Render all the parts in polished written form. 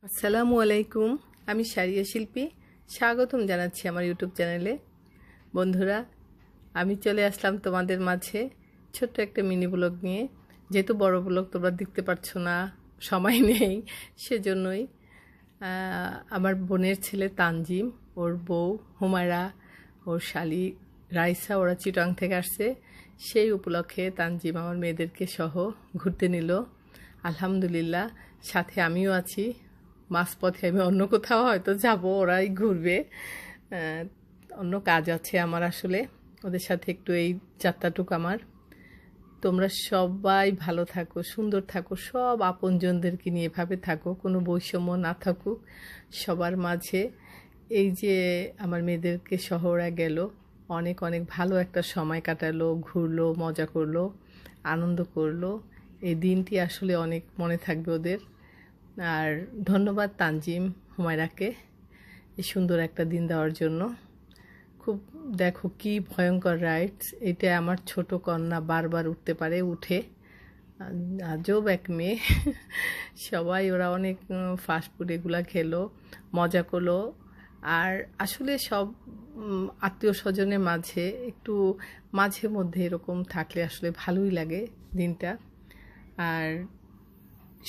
আসসালামু আলাইকুম। আমি সারিয়া শিল্পী, স্বাগতম জানাচ্ছি আমার ইউটিউব চ্যানেলে। বন্ধুরা, আমি চলে আসলাম তোমাদের মাঝে ছোট্ট একটা মিনি ব্লগ নিয়ে। যেহেতু বড় ব্লগ তোমরা দেখতে পারছো না, সময় নেই, সেজন্যই আমার বোনের ছেলে তানজিম, ওর বউ হুমায়রা, ওর শালি রাইসা, ওরা চিটাং থেকে আসছে। সেই উপলক্ষে তানজিম আমার মেয়েদেরকে সহ ঘুরতে নিল। আলহামদুলিল্লাহ, সাথে আমিও আছি। মাঝপথে আমি অন্য কোথাও হয়তো যাব, ওরাই ঘুরবে। অন্য কাজ আছে আমার, আসলে ওদের সাথে একটু এই যাত্রাটুকু আমার। তোমরা সবাই ভালো থাকো, সুন্দর থাকো, সব আপনজনদেরকে নিয়ে এভাবে থাকো, কোনো বৈষম্য না থাকুক সবার মাঝে। এই যে আমার মেয়েদেরকে শহরে গেল, অনেক অনেক ভালো একটা সময় কাটালো, ঘুরলো, মজা করলো, আনন্দ করলো। এই দিনটি আসলে অনেক মনে থাকবে ওদের। আর ধন্যবাদ তানজিম, হুমায়রাকে এই সুন্দর একটা দিন দেওয়ার জন্য। খুব দেখো কি ভয়ঙ্কর রাইডস, এটা আমার ছোট কন্যা বারবার উঠতে পারে, উঠে। আজব এক মেয়ে। সবাই ওরা অনেক ফাস্টফুড এগুলা খেলো, মজা করলো। আর আসলে সব আত্মীয় স্বজনের মাঝে একটু মাঝে মধ্যে এরকম থাকলে আসলে ভালোই লাগে দিনটা। আর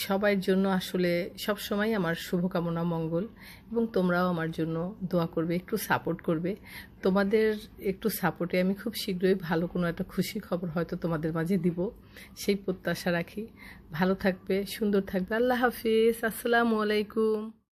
সবার জন্য আসলে সব সময় আমার শুভকামনা, মঙ্গল, এবং তোমরাও আমার জন্য দোয়া করবে, একটু সাপোর্ট করবে। তোমাদের একটু সাপোর্টে আমি খুব শীঘ্রই ভালো কোনো একটা খুশির খবর হয়তো তোমাদের মাঝে দিব, সেই প্রত্যাশা রাখি। ভালো থাকবে, সুন্দর থাকবে। আল্লাহ হাফিজ, আসসালামু আলাইকুম।